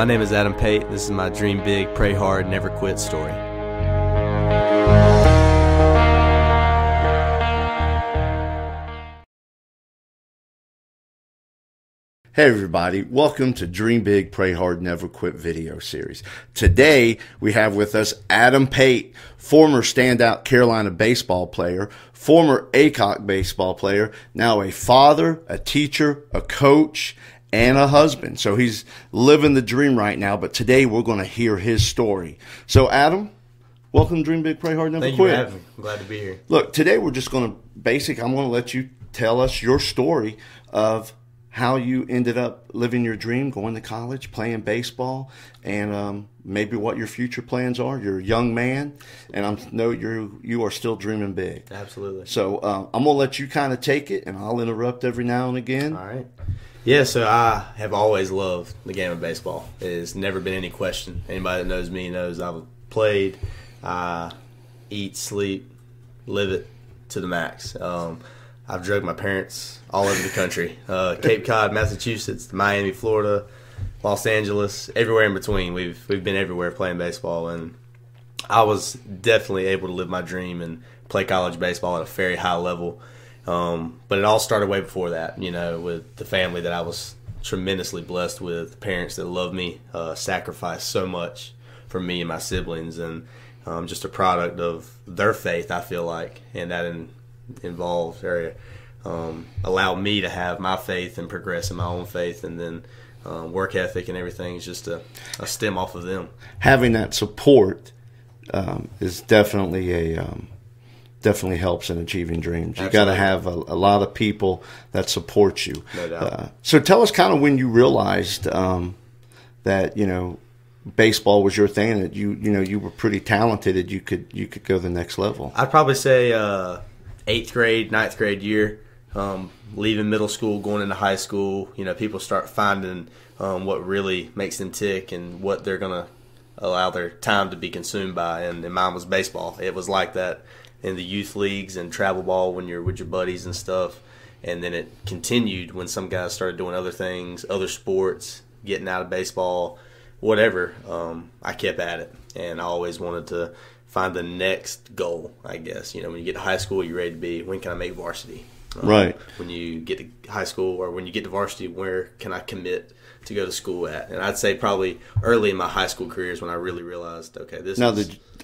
My name is Adam Pate. This is my dream big, pray hard, never quit story. Hey everybody, welcome to Dream Big, Pray Hard, Never Quit video series. Today we have with us Adam Pate, former standout Carolina baseball player, former ACOC baseball player, now a father, a teacher, a coach, and a husband. So he's living the dream right now, but today we're going to hear his story. So Adam, welcome to Dream Big, Pray Hard, Never Quit. Thank you for having me. I'm glad to be here. Look, today we're just going to, I'm going to let you tell us your story of how you ended up living your dream, going to college, playing baseball, and maybe what your future plans are. You're a young man, and I know you are still dreaming big. Absolutely. So I'm going to let you kind of take it, and I'll interrupt every now and again. All right. Yeah, so I have always loved the game of baseball. There's never been any question. Anybody that knows me knows I've played, eat, sleep, live it to the max. I've drugged my parents all over the country. Cape Cod, Massachusetts, Miami, Florida, Los Angeles, everywhere in between. We've been everywhere playing baseball, and I was definitely able to live my dream and play college baseball at a very high level. But it all started way before that, with the family that I was tremendously blessed with, parents that loved me, sacrificed so much for me and my siblings, and just a product of their faith, I feel like, and that involved area allowed me to have my faith and progress in my own faith, and then work ethic and everything is just a stem off of them. Having that support is definitely definitely helps in achieving dreams. You got to have a lot of people that support you. No doubt. So tell us kind of when you realized that baseball was your thing, and that you were pretty talented, and you could go the next level. I'd probably say 8th grade, 9th grade year, leaving middle school, going into high school, people start finding what really makes them tick and what they're going to allow their time to be consumed by, and mine was baseball. It was like that in the youth leagues and travel ball when you're with your buddies and stuff, and then it continued when some guys started doing other things, other sports, getting out of baseball, whatever. I kept at it, and I always wanted to find the next goal, I guess. When you get to high school, you're ready to be, when can I make varsity? Right. When you get to high school, or when you get to varsity, where can I commit to go to school at? And I'd say probably early in my high school career is when I really realized, okay,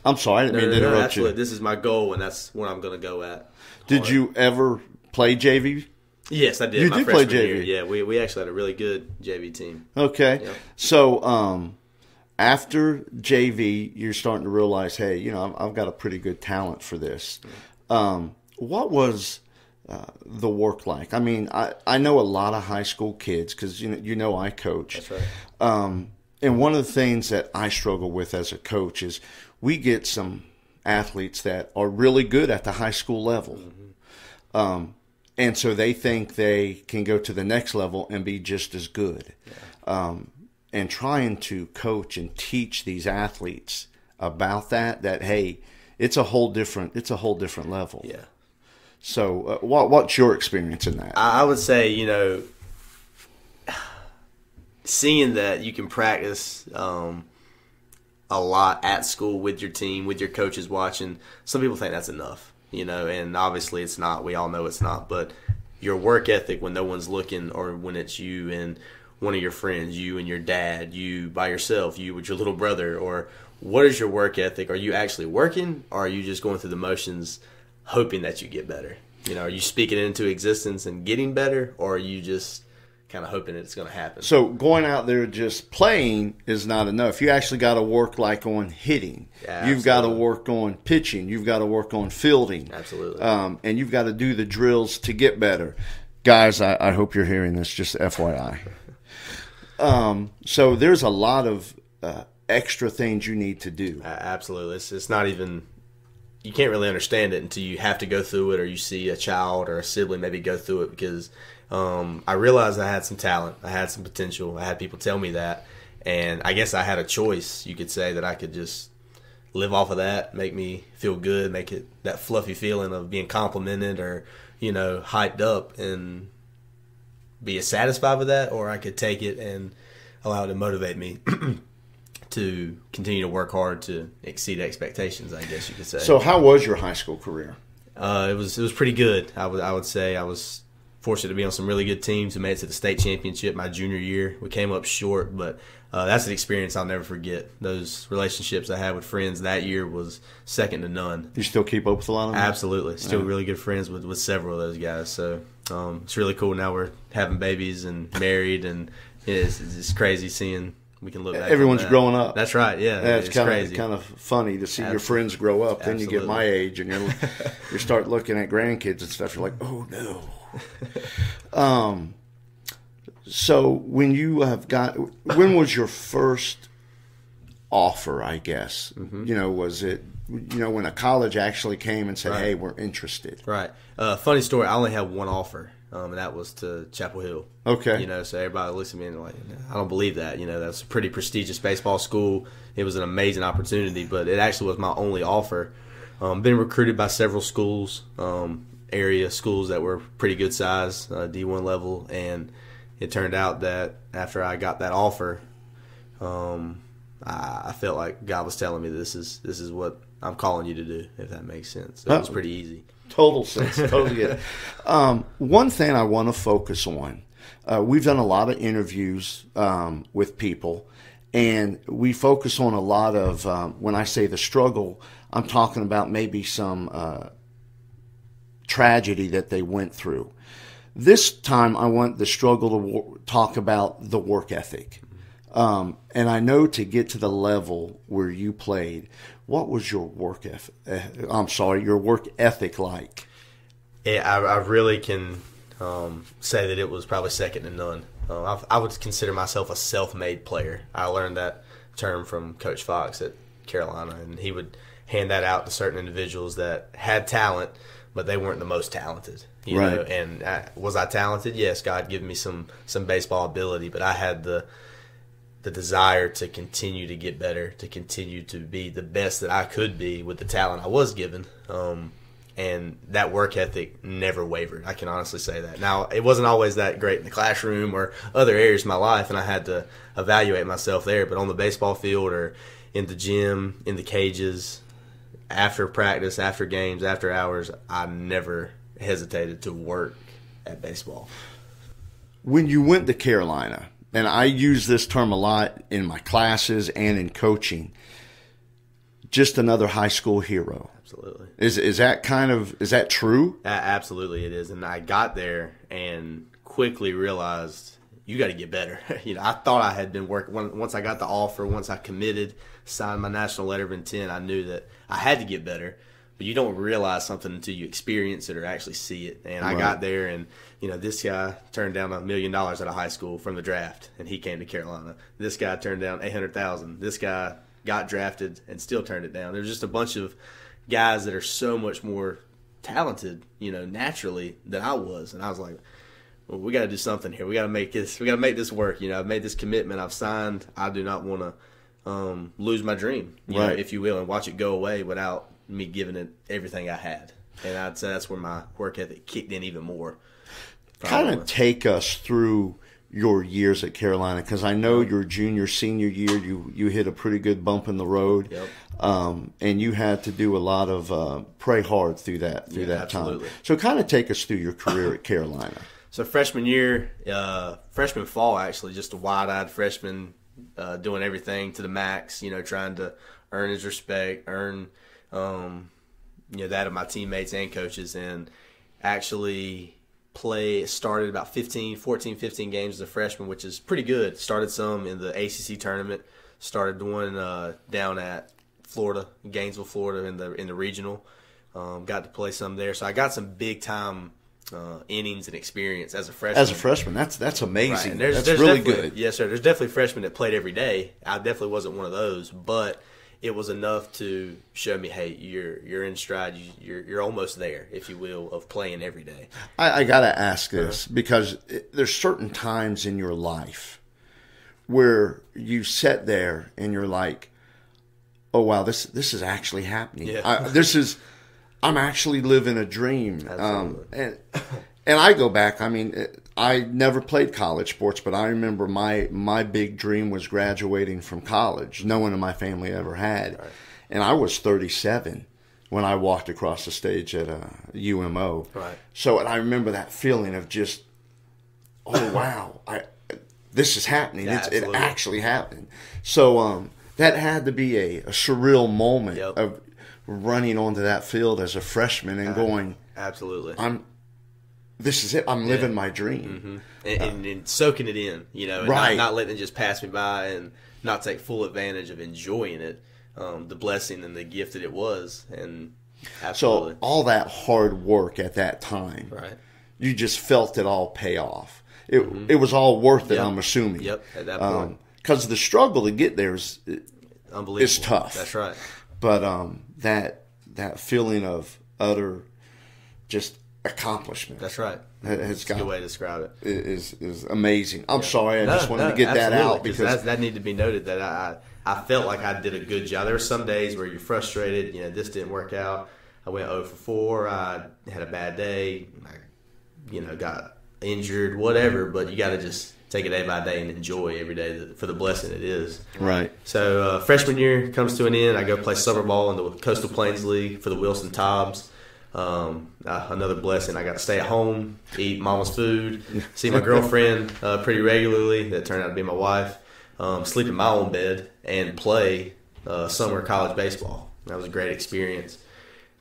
I'm sorry, I didn't mean to interrupt you. This is my goal, and that's what I'm going to go at. Did you ever play JV? Yes, I did. You did play JV? Year. Yeah, we actually had a really good JV team. Okay. Yeah. So after JV, you're starting to realize, hey, I've got a pretty good talent for this. What was the work like? I mean, I know a lot of high school kids because I coach. That's right. And one of the things that I struggle with as a coach is we get some athletes that are really good at the high school level. Mm-hmm. And so they think they can go to the next level and be just as good. Yeah. And trying to coach and teach these athletes about that hey, it's a whole different level. Yeah. So what's your experience in that? I would say, seeing that you can practice a lot at school with your team, with your coaches watching, some people think that's enough, and obviously it's not. We all know it's not. But your work ethic when no one's looking, or when it's you and one of your friends, you and your dad, you by yourself, you with your little brother, or what is your work ethic? Are you actually working, or are you just going through the motions hoping that you get better? Are you speaking it into existence and getting better, or are you just kind of hoping it's going to happen? So going out there just playing is not enough. You actually got to work like on hitting. Yeah, you've got to work on pitching. You've got to work on fielding. Absolutely. And you've got to do the drills to get better. Guys, I hope you're hearing this, just FYI. So there's a lot of extra things you need to do. Absolutely. It's not even, you can't really understand it until you have to go through it, or you see a child or a sibling maybe go through it, because I realized I had some talent. I had some potential. I had people tell me that. And I guess I had a choice, you could say, that I could just live off of that, make me feel good, make it that fluffy feeling of being complimented or, hyped up, and be satisfied with that, or I could take it and allowed to motivate me to continue to work hard to exceed expectations, I guess you could say. So how was your high school career? It was pretty good. I would say I was fortunate to be on some really good teams who made it to the state championship my junior year. We came up short, but that's an experience I'll never forget. Those relationships I had with friends that year was second to none. You still keep up with a lot of them? Absolutely. Still really good friends with several of those guys. So it's really cool. Now we're having babies and married, and it's crazy seeing we can look back. Everyone's growing up. That's right. Yeah, it's crazy. Kind of funny to see your friends grow up. Then you get my age, and you start looking at grandkids and stuff. You're like, oh no. So when was your first offer, I guess? Mm-hmm. Was it, when a college actually came and said, right, hey, we're interested? Right. Funny story, I only had one offer, and that was to Chapel Hill. Okay. So everybody looks at me and they're like, I don't believe that. That's a pretty prestigious baseball school. It was an amazing opportunity, but it actually was my only offer. Been recruited by several schools, area schools that were pretty good size, D1 level, and it turned out that after I got that offer, I felt like God was telling me this is what I'm calling you to do, if that makes sense. So it was pretty easy. Total sense. Totally get it. One thing I want to focus on, we've done a lot of interviews with people, and we focus on a lot of, when I say the struggle, I'm talking about maybe some tragedy that they went through. This time I want the struggle to talk about the work ethic. And I know to get to the level where you played, what was your work ethic like? Yeah, I really can say that it was probably second to none. I would consider myself a self-made player. I learned that term from Coach Fox at Carolina, and he would hand that out to certain individuals that had talent, but they weren't the most talented. You know? And was I talented? Yes, God gave me some baseball ability, but I had the desire to continue to get better, to continue to be the best that I could be with the talent I was given. And that work ethic never wavered. I can honestly say that. Now, it wasn't always that great in the classroom or other areas of my life, and I had to evaluate myself there. But on the baseball field or in the gym, in the cages, after practice, after games, after hours, I never hesitated to work at baseball. When you went to Carolina, and I use this term a lot in my classes and in coaching, just another high school hero. Absolutely. Is that true? Absolutely it is. And I got there and quickly realized you got to get better. I thought I had been working. Once I got the offer, once I committed, signed my national letter of intent, I knew that I had to get better. But you don't realize something until you experience it or actually see it. And I got there, and this guy turned down $1 million out of high school from the draft, and he came to Carolina. This guy turned down $800,000. This guy got drafted and still turned it down. There's just a bunch of guys that are so much more talented, naturally than I was, and I was like, well, we got to do something here. We got to make this. We got to make this work. I've made this commitment. I've signed. I do not want to lose my dream, if you will, and watch it go away without me giving it everything I had. And I'd say that's where my work ethic kicked in even more. Kind of take us through your years at Carolina, because I know your junior, senior year, you hit a pretty good bump in the road. Yep. And you had to do a lot of pray hard through that absolutely. time. So kind of take us through your career at Carolina. So freshman year, freshman fall actually, just a wide-eyed freshman doing everything to the max, trying to earn his respect, earn that of my teammates and coaches, and actually started about 15 games as a freshman, which is pretty good. Started some in the ACC tournament, started one down at Florida, Gainesville, Florida in the regional. Got to play some there. So I got some big time innings and experience as a freshman. As a freshman, that's amazing. Right. That's really good. Yes, sir. There's definitely freshmen that played every day. I definitely wasn't one of those, but it was enough to show me, hey, you're in stride. You're almost there, if you will, of playing every day. I got to ask this because there's certain times in your life where you sit there and you're like, oh, wow, this is actually happening. Yeah. I'm actually living a dream. Absolutely. And I go back, I mean, I never played college sports, but I remember my big dream was graduating from college. No one in my family ever had. Right. And I was 37 when I walked across the stage at UMO. Right. So, and I remember that feeling of just, oh, wow, this is happening. Yeah, It actually happened. So that had to be a surreal moment of running onto that field as a freshman and going, absolutely, this is it. I'm living my dream. And soaking it in, and not letting it just pass me by and not take full advantage of enjoying it, the blessing and the gift that it was. And absolutely. So all that hard work at that time, right? You just felt it all pay off. It was all worth it, I'm assuming. Yep, at that point. Because the struggle to get there is unbelievable. It's tough. That's right. But that feeling of utter just accomplishment. That's right. That's a good way to describe it. Is amazing. I'm sorry, I just wanted to get that out because that needed to be noted. That I felt like I did a good job. There were some days where you're frustrated. This didn't work out. I went 0 for 4. I had a bad day. I got injured, whatever. But you got to just take it day by day and enjoy every day for the blessing it is. Right. So freshman year comes to an end. I go play summer ball in the Coastal Plains League for the Wilson Tobbs. Another blessing. I got to stay at home, eat mama's food, see my girlfriend pretty regularly. That turned out to be my wife. Sleep in my own bed and play summer college baseball. That was a great experience.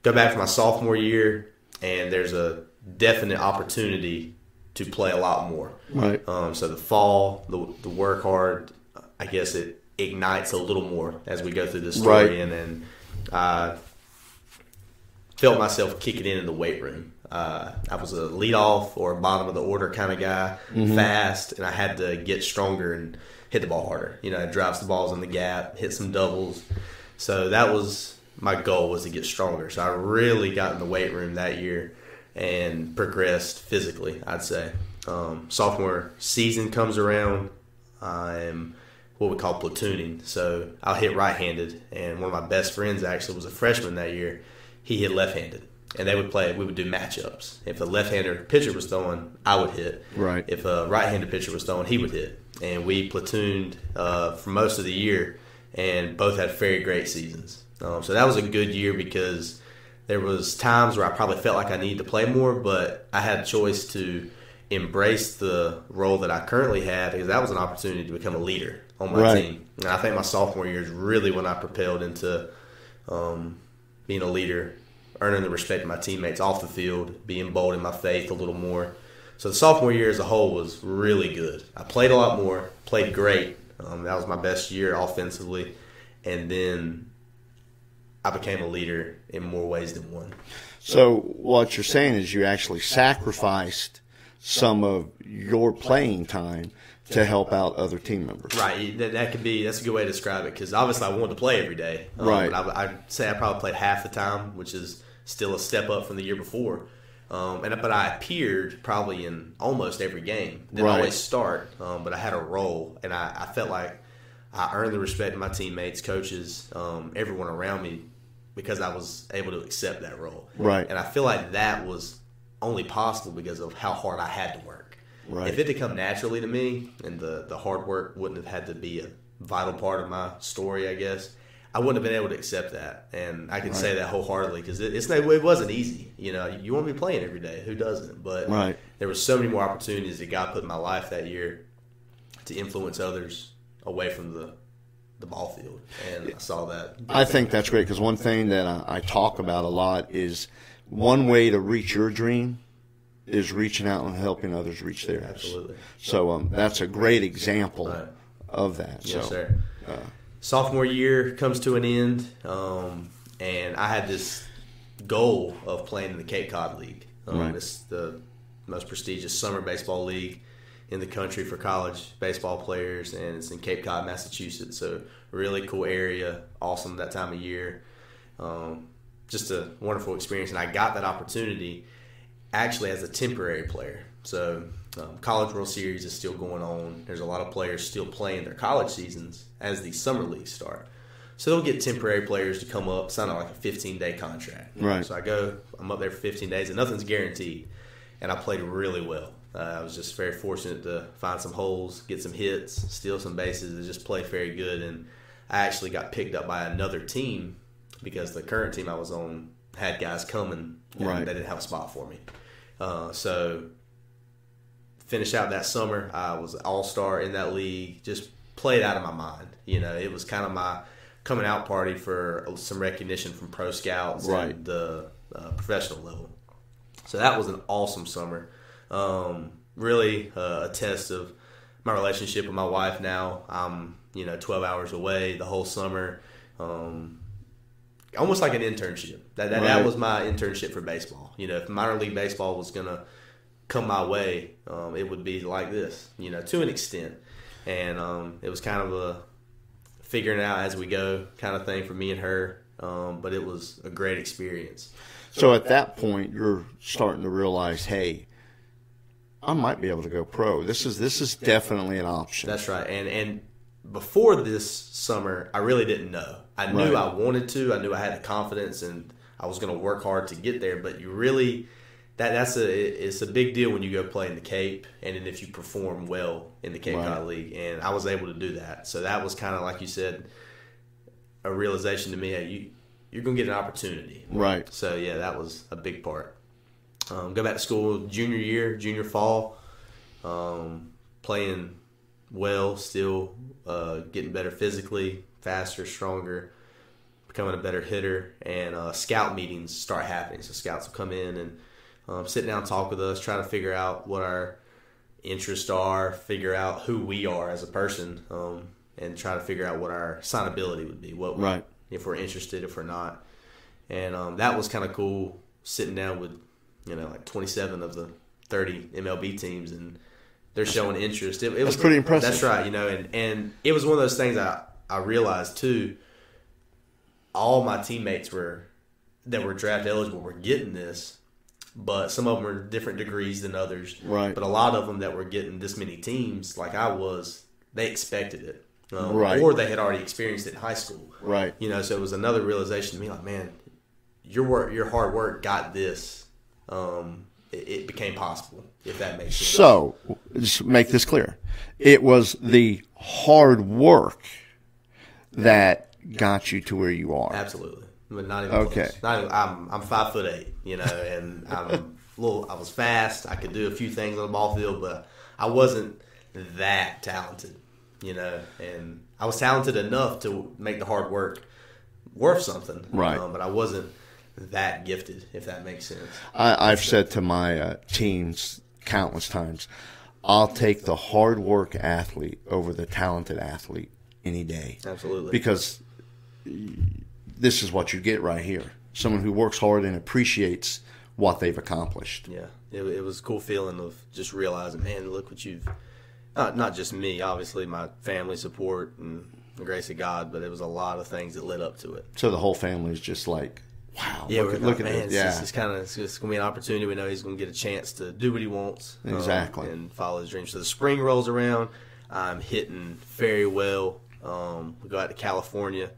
Go back for my sophomore year, and there's a definite opportunity to play a lot more. Right. So the fall, the work hard, I guess it ignites a little more as we go through this story. Right. And then I felt myself kicking in the weight room. I was a leadoff or bottom of the order kind of guy, fast, and I had to get stronger and hit the ball harder. It drives the balls in the gap, hit some doubles. So that was my goal, was to get stronger. So I really got in the weight room that year and progressed physically, I'd say. Sophomore season comes around. I'm what we call platooning. So I'll hit right-handed, and one of my best friends actually was a freshman that year. He hit left-handed, and we would do matchups. If a left-handed pitcher was throwing, I would hit. Right. If a right-handed pitcher was throwing, he would hit. And we platooned for most of the year, and both had very great seasons. So that was a good year because there was times where I probably felt like I needed to play more, but I had a choice to embrace the role that I currently had because that was an opportunity to become a leader on my team. And I think my sophomore year is really when I propelled into being a leader, earning the respect of my teammates off the field, being bold in my faith a little more. So the sophomore year as a whole was really good. I played a lot more, played great. That was my best year offensively. And then I became a leader in more ways than one. So what you're saying is you actually sacrificed some of your playing time to help out other team members. Right. That's a good way to describe it because obviously I wanted to play every day. Right. But I'd say I probably played half the time, which is still a step up from the year before. But I appeared probably in almost every game. Didn't always start, but I had a role, and I felt like I earned the respect of my teammates, coaches, everyone around me because I was able to accept that role. Right. And I feel like that was only possible because of how hard I had to work. Right. If it had come naturally to me and the hard work wouldn't have had to be a vital part of my story, I guess, I wouldn't have been able to accept that. And I can say that wholeheartedly because it wasn't easy. You want to be playing every day. Who doesn't? But there were so many more opportunities that God put in my life that year to influence others away from the ball field. And I saw that. I think that's great because one thing that I talk about a lot is one way to reach your dream is reaching out and helping others reach theirs. Absolutely. So that's a great example of that. Yes, sir. Sophomore year comes to an end, and I had this goal of playing in the Cape Cod League. It's the most prestigious summer baseball league in the country for college baseball players, and it's in Cape Cod, Massachusetts. So really cool area, awesome that time of year. Just a wonderful experience, and I got that opportunity actually as a temporary player. So College World Series is still going on. There's a lot of players still playing their college seasons as the summer leagues start. So they'll get temporary players to come up, sign like a 15-day contract. Right. So I'm up there for 15 days, and nothing's guaranteed. And I played really well I was just very fortunate to find some holes, get some hits, steal some bases, and just play very good. And I actually got picked up by another team because the current team I was on had guys coming and they didn't have a spot for me. So finished out that summer. I was an all-star in that league, just played out of my mind. It was kind of my coming out party for some recognition from pro scouts and the professional level. So that was an awesome summer. Really a test of my relationship with my wife now. I'm 12 hours away the whole summer. Almost like an internship. That was my internship for baseball. If minor league baseball was going to come my way, it would be like this, to an extent. And it was kind of a figuring it out as we go kind of thing for me and her. But it was a great experience. So at that point, you're starting to realize, hey, I might be able to go pro. This is definitely an option. That's right. And before this summer, I really didn't know. I knew I wanted to. I knew I had the confidence, and I was going to work hard to get there. But you really, it's a big deal when you go play in the Cape, and then if you perform well in the Cape Cod League. And I was able to do that. So that was kind of, like you said, a realization to me. Hey, you're going to get an opportunity. Right. So, yeah, that was a big part. Go back to school junior fall, playing well, still getting better physically, faster, stronger, becoming a better hitter, and scout meetings start happening. So scouts will come in and sit down and talk with us, try to figure out what our interests are, figure out who we are as a person, and try to figure out what our signability would be, if we're interested, if we're not. And that was kind of cool, sitting down with like 27 of the 30 MLB teams, and they're showing interest. It was pretty impressive. That's right, and it was one of those things I realized too. All my teammates that were draft eligible were getting this, but some of them were different degrees than others. Right. But a lot of them that were getting this many teams, like I was, they expected it, or they had already experienced it in high school. Right. So it was another realization to me, like, man, your hard work got this. It became possible, if that makes sense. So, just make this clear. It was the hard work that got you to where you are. Absolutely. But not even close. Not even, I'm 5'8", and I was fast. I could do a few things on the ball field, but I wasn't that talented, and I was talented enough to make the hard work worth something. Right. But I wasn't that gifted, if that makes sense. I've said to my teens countless times, I'll take the hard work athlete over the talented athlete any day. Absolutely. Because this is what you get right here. Someone who works hard and appreciates what they've accomplished. Yeah. It was a cool feeling of just realizing, man, look what you've, not just me, obviously my family support and the grace of God, but it was a lot of things that led up to it. So the whole family is just like, wow, yeah, look at it. Yeah. It's going to be an opportunity. We know he's going to get a chance to do what he wants. Exactly. And follow his dreams. So the spring rolls around. I'm hitting very well. We go out to California.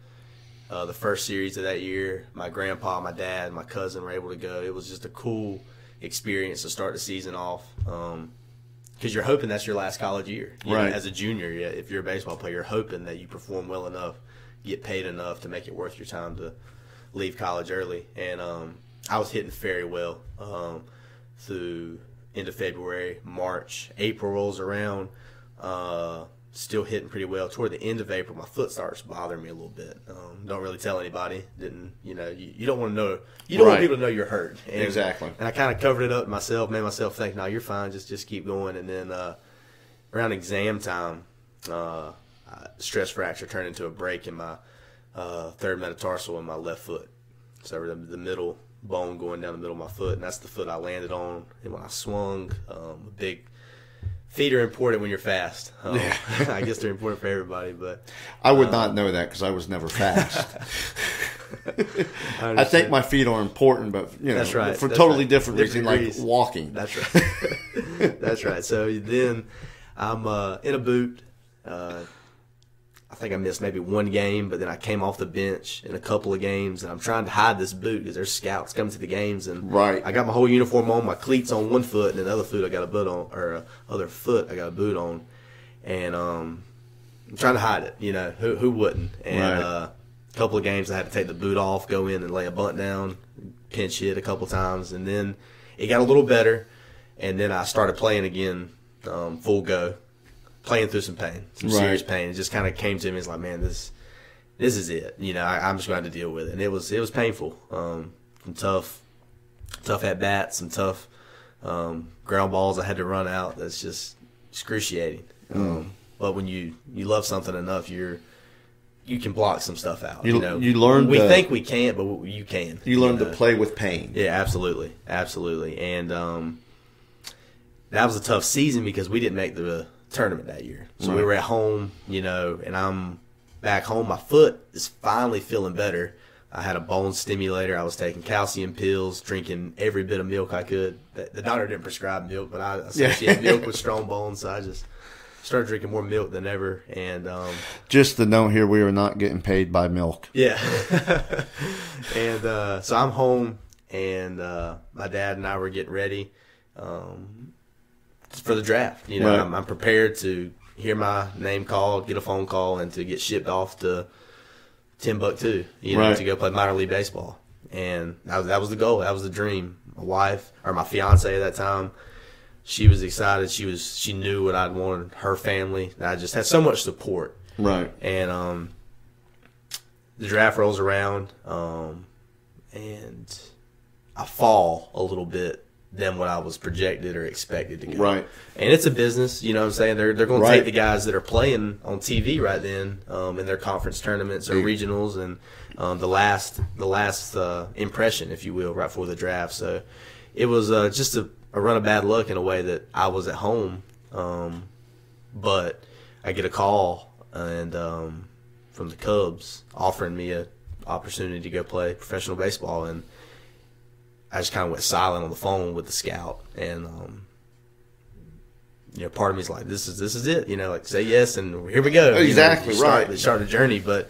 The first series of that year, my grandpa, my dad, and my cousin were able to go. It was just a cool experience to start the season off. Because you're hoping that's your last college year. Right. As a junior, if you're a baseball player, you're hoping that you perform well enough, get paid enough to make it worth your time to leave college early. And I was hitting very well through end of February, March. April rolls around, still hitting pretty well. Toward the end of April, my foot starts bothering me a little bit. Don't really tell anybody. You don't want to know. You don't want people to know you're hurt. And, exactly. And I kind of covered it up myself, made myself think, no, you're fine. Just keep going. And then around exam time, stress fracture turned into a break in my third metatarsal in my left foot. So the middle bone going down the middle of my foot, and that's the foot I landed on. And when I swung, feet are important when you're fast. I guess they're important for everybody, but I would not know that because I was never fast. I think my feet are important, but that's right. For totally different reasons, like walking. That's right. That's right. So then I'm in a boot. I think I missed maybe one game, but then I came off the bench in a couple of games, and I'm trying to hide this boot because there's scouts coming to the games, and I got my whole uniform on, my cleats on one foot, and then the other foot I got a boot on, or other foot I got a boot on, and I'm trying to hide it. You know, who wouldn't? And a couple of games I had to take the boot off, go in and lay a bunt down, pinch hit a couple times, and then it got a little better, and then I started playing again, full go. Playing through some pain, some serious pain. It just kind of came to me. It's like, man, this is it. You know, I'm just going to have to deal with it. And it was painful. Some tough at bats, some tough ground balls I had to run out. That's just excruciating. But when you love something enough, you can block some stuff out. You know, you learn. We think we can't, but you can. You learn to play with pain. Yeah, absolutely, and that was a tough season because we didn't make the tournament that year. So we were at home, you know, and I'm back home. My foot is finally feeling better. I had a bone stimulator. I was taking calcium pills, drinking every bit of milk I could. The doctor didn't prescribe milk, but I associate milk with strong bones, so I just started drinking more milk than ever. And just the note here, we are not getting paid by milk. Yeah. And so I'm home, and my dad and I were getting ready for the draft. You know, I'm prepared to hear my name called, get a phone call, and to get shipped off to Timbuktu, you know, to go play minor league baseball. And that was the goal. That was the dream. My wife, or my fiance at that time, she was excited. She knew what I'd wanted, her family. I just had so much support. Right. And the draft rolls around, and I fall a little bit than what I was projected or expected to go. Right. And it's a business, you know what I'm saying? They're going to take the guys that are playing on TV right then in their conference tournaments or regionals, and the last impression, if you will, right before the draft. So it was just a run of bad luck in a way that I was at home, but I get a call and from the Cubs offering me an opportunity to go play professional baseball, and I just kind of went silent on the phone with the scout, and you know, part of me is like, "This is it," you know, like say yes, and here we go. Exactly, you know, start the journey, but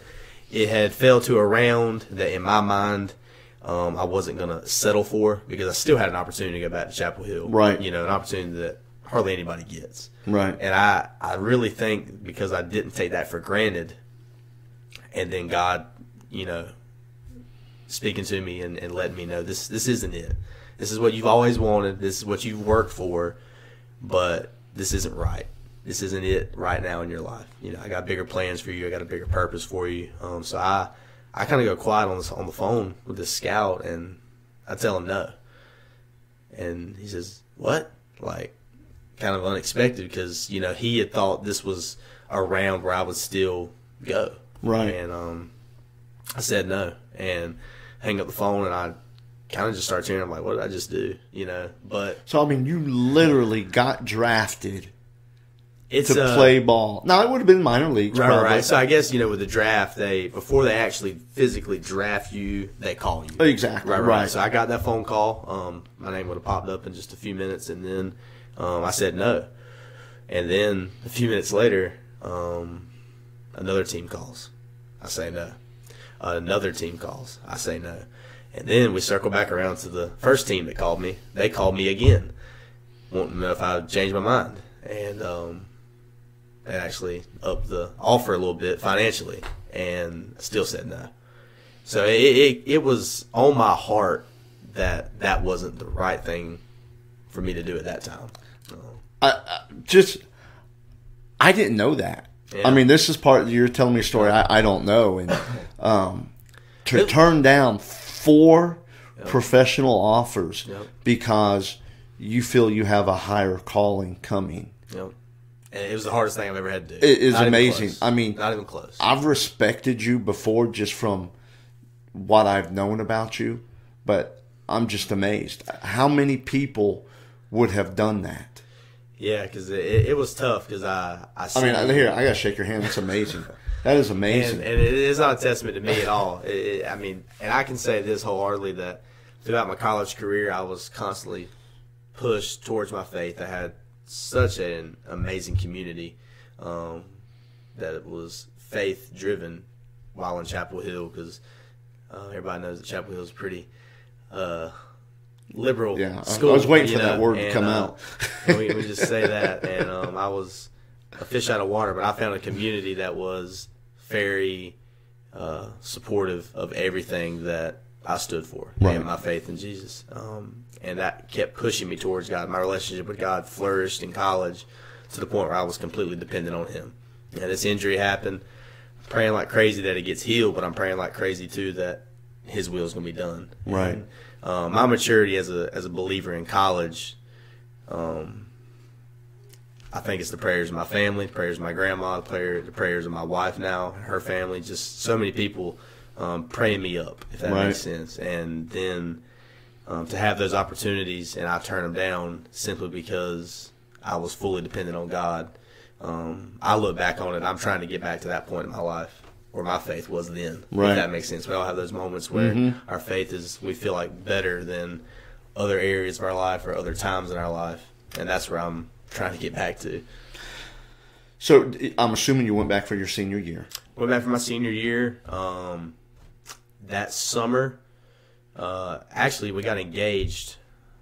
it had fell to a round that, in my mind, I wasn't gonna settle for because I still had an opportunity to go back to Chapel Hill, right? You know, an opportunity that hardly anybody gets, right? And I really think because I didn't take that for granted, and then God, you know, speaking to me and letting me know this isn't it. This is what you've always wanted. This is what you've worked for, but this isn't right. This isn't it right now in your life. You know, I got bigger plans for you. I got a bigger purpose for you. So I kind of go quiet on the phone with this scout, and I tell him no. And he says, "What?" Like, kind of unexpected because, you know, he had thought this was a round where I would still go. Right. And I said no, and hang up the phone, and I kind of just start cheering. I'm like, what did I just do? You know, but so I mean, you literally got drafted to play ball. Now it would have been minor leagues, right. So I guess, you know, with the draft, before they actually physically draft you, they call you. Exactly. Right. So I got that phone call. My name would have popped up in just a few minutes, and then I said no, and then a few minutes later, another team calls. I say no. Another team calls. I say no. And then we circle back around to the first team that called me. They called me again, wanting to know if I would change my mind. And they actually upped the offer a little bit financially, and still said no. So it was on my heart that wasn't the right thing for me to do at that time. I didn't know that. Yeah. I mean, this is part, you're telling me a story I don't know. And to turn down 4 professional offers because you feel you have a higher calling coming. Yep. And it was the hardest thing I've ever had to do. It is amazing. I mean, not even close. I've respected you before just from what I've known about you, but I'm just amazed. How many people would have done that? Yeah, because it was tough because I here, I got to shake your hand. That's amazing. That is amazing. And it is not a testament to me at all. I mean, and I can say this wholeheartedly that throughout my college career, I was constantly pushed towards my faith. I had such an amazing community that it was faith driven while in Chapel Hill, because everybody knows that Chapel Hill is pretty liberal school. I was waiting for that word to come out. we just say that, and I was a fish out of water, but I found a community that was very supportive of everything that I stood for, and my faith in Jesus. And that kept pushing me towards God. My relationship with God flourished in college to the point where I was completely dependent on Him. And this injury happened. I'm praying like crazy that it gets healed, but I'm praying like crazy too that His will is going to be done. Right. And, my maturity as a believer in college, I think it's the prayers of my family, the prayers of my grandma, the prayers of my wife now, her family, just so many people praying me up, if that makes sense. And then to have those opportunities and I turn them down simply because I was fully dependent on God. I look back on it, I'm trying to get back to that point in my life where my faith was then, if that makes sense. We all have those moments where our faith is, we feel like, better than other areas of our life or other times in our life. And that's where I'm trying to get back to. So I'm assuming you went back for your senior year. Went back for my senior year. That summer, actually, we got engaged.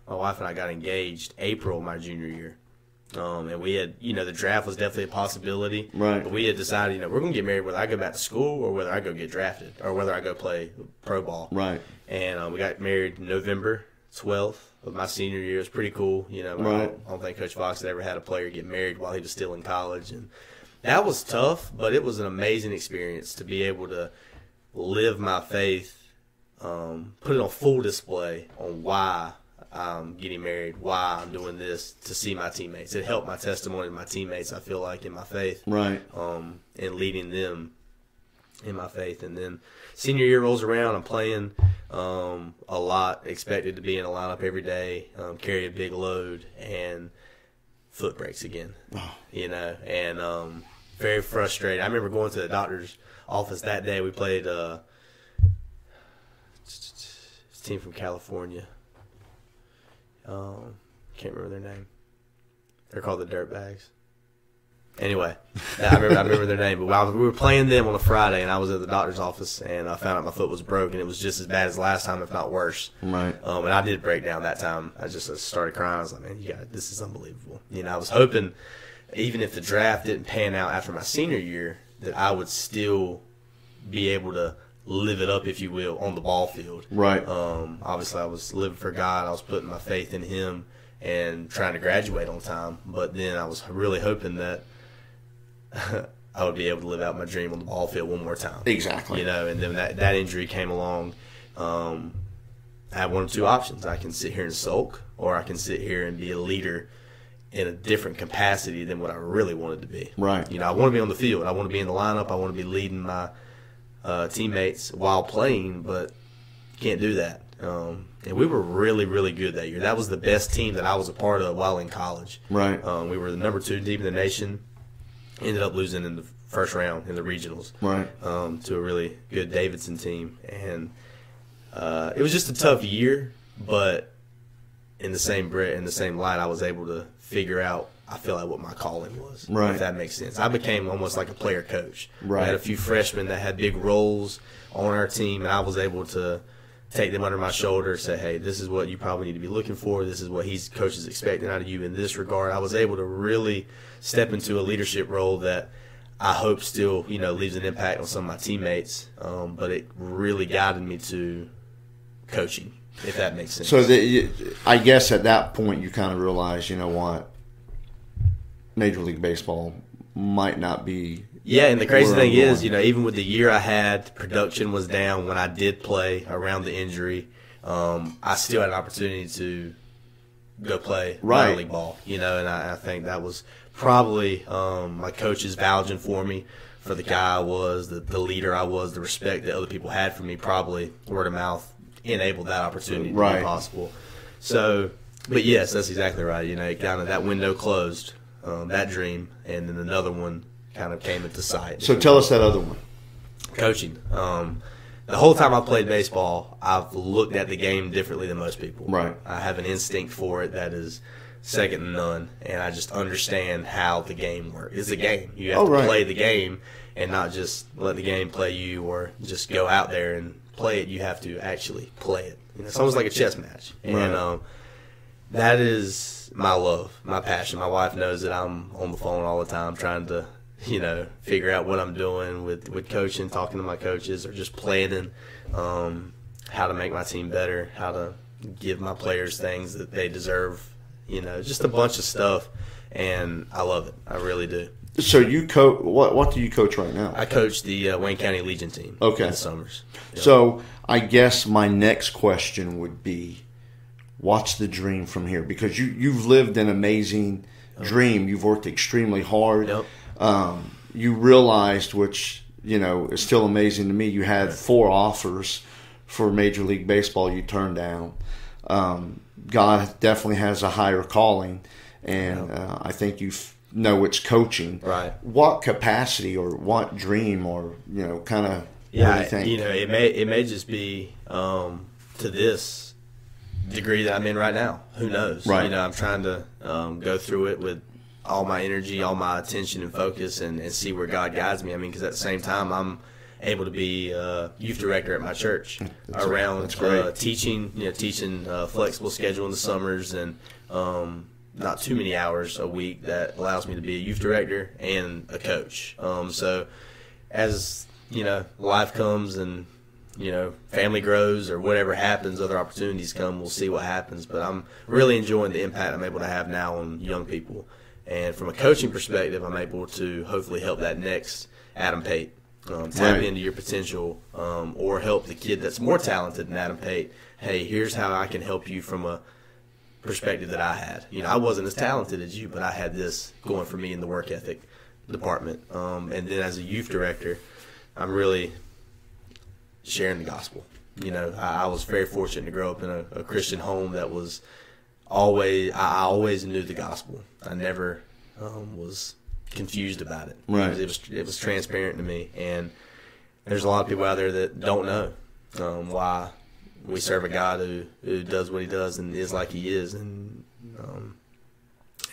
My wife and I got engaged April my junior year. And we had, the draft was definitely a possibility. Right. But we had decided, we're going to get married whether I go back to school or whether I go get drafted or whether I go play pro ball. Right. And we got married November 12th of my senior year. It was pretty cool. I don't think Coach Fox had ever had a player get married while he was still in college. And that was tough, but it was an amazing experience to be able to live my faith, put it on full display on why I'm getting married, why I'm doing this, to see my teammates. It helped my testimony to my teammates, I feel like, in my faith. Right. And leading them in my faith. And then senior year rolls around, I'm playing a lot, expected to be in a lineup every day, carry a big load, and foot breaks again. And very frustrated. I remember going to the doctor's office that day. We played a team from California. Can't remember their name. They're called the Dirtbags. Anyway, I remember their name. But we were playing them on a Friday, and I was at the doctor's office, and I found out my foot was broken. It was just as bad as last time, if not worse. Right. And I did break down that time. I started crying. I was like, man, this is unbelievable. I was hoping, even if the draft didn't pan out after my senior year, that I would still be able to live it up, if you will, on the ball field. Right. Obviously, I was living for God. I was putting my faith in Him and trying to graduate on time. But then I was really hoping that I would be able to live out my dream on the ball field one more time. Exactly. And then that injury came along. I had one of two options. I can sit here and sulk, or I can sit here and be a leader in a different capacity than what I really wanted to be. Right. I want to be on the field. I want to be in the lineup. I want to be leading my teammates while playing, but can't do that. And we were really, really good that year. That was the best team that I was a part of while in college. Right. We were the number 2 team in the nation. Ended up losing in the first round in the regionals. Right. To a really good Davidson team. And it was just a tough year, but in the same light, I was able to figure out, I feel like, what my calling was. Right. If that makes sense. I became almost like a player coach. Right. I had a few freshmen that had big roles on our team, and I was able to take them under my shoulder, say, hey, this is what you probably need to be looking for. This is what coach is expecting out of you in this regard. I was able to really step into a leadership role that I hope still, leaves an impact on some of my teammates. But it really guided me to coaching, if that makes sense. So I guess at that point you kind of realize, what, Major League Baseball might not be. Yeah, and the crazy thing is, even with the year I had, production was down when I did play around the injury. I still had an opportunity to go play minor league ball, and I think that was probably my coaches vouching for me, for the guy I was, the leader I was, the respect that other people had for me. Probably word of mouth enabled that opportunity to be possible. So, but yes, that's exactly right. Kind of that window closed, that dream, and then another one kind of came into sight. So tell us that other one. Coaching. The whole time I played baseball, I've looked at the game differently than most people. Right. I have an instinct for it that is second to none, and I just understand how the game works. It's a game. You have to right. play the game and not just let the game play you or just go out there and play it. You have to actually play it. It's almost like a chess match. And that is my love, my passion. My wife knows that I'm on the phone all the time trying to, figure out what I'm doing with coaching, talking to my coaches, or just planning how to make my team better, how to give my players things that they deserve, just a bunch of stuff. And I love it. I really do. So you coach, what do you coach right now? I coach the Wayne County Legion team in the summers. Yep. So I guess my next question would be, what's the dream from here? Because you've lived an amazing dream. You've worked extremely hard. Yep. You realized, which, is still amazing to me, you had 4 offers for Major League Baseball you turned down. God definitely has a higher calling, and I think you know it's coaching. Right. What capacity or what dream or, kind of, what do you think? It may just be to this degree that I'm in right now. Who knows? Right. I'm trying to go through it with all my energy, all my attention and focus, and see where God guides me. Because at the same time, I'm able to be youth director at my church around teaching flexible schedule in the summers and not too many hours a week that allows me to be a youth director and a coach. So as life comes and family grows or whatever happens, other opportunities come, we'll see what happens. But I'm really enjoying the impact I'm able to have now on young people. And from a coaching perspective, I'm able to hopefully help that next Adam Pate tap into your potential, or help the kid that's more talented than Adam Pate. Hey, here's how I can help you from a perspective that I had. I wasn't as talented as you, but I had this going for me in the work ethic department. And then as a youth director, I'm really sharing the gospel. I was very fortunate to grow up in a Christian home that was I always knew the gospel. I never was confused about it. Right. It was transparent to me, and there's a lot of people out there that don't know why we serve a God who does what He does and is like He is, and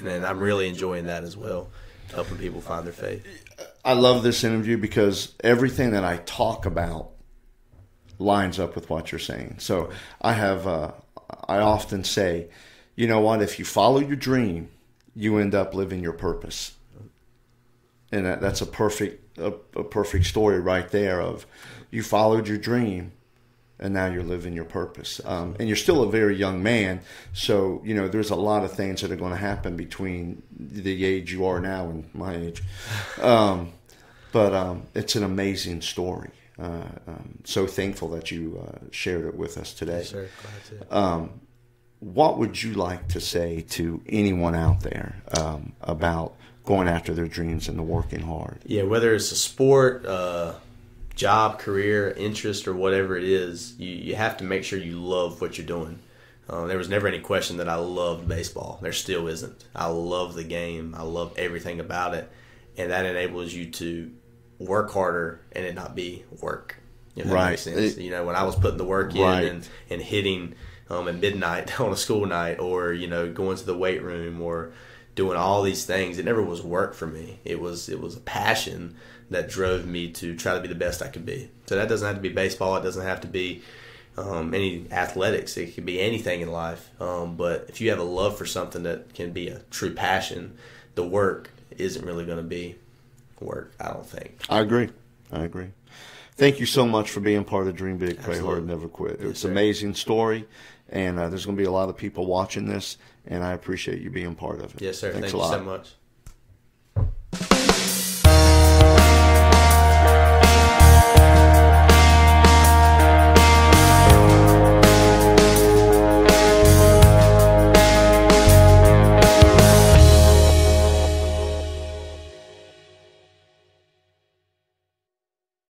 I'm really enjoying that as well, helping people find their faith. I love this interview because everything that I talk about lines up with what you're saying. So I often say, you know what, if you follow your dream, you end up living your purpose. And that's a perfect story right there of you followed your dream and now you're living your purpose. And you're still a very young man, so there's a lot of things that are going to happen between the age you are now and my age. But it's an amazing story. So thankful that you shared it with us today. Yes, sir. Glad to. What would you like to say to anyone out there about going after their dreams and working hard? Yeah, whether it's a sport, job, career, interest, or whatever it is, you have to make sure you love what you're doing. There was never any question that I loved baseball. There still isn't. I love the game. I love everything about it, and that enables you to work harder and it not be work. If that makes sense. When I was putting the work in and hitting at midnight on a school night, or going to the weight room, or doing all these things, it never was work for me. It was a passion that drove me to try to be the best I could be. So that doesn't have to be baseball. It doesn't have to be any athletics. It could be anything in life. But if you have a love for something that can be a true passion, the work isn't really going to be work, I don't think. I agree. Thank you so much for being part of Dream Big, Pray Hard, Never Quit. It's an amazing story, and there's going to be a lot of people watching this, and I appreciate you being part of it. Yes, sir. Thanks Thank a you lot. so much.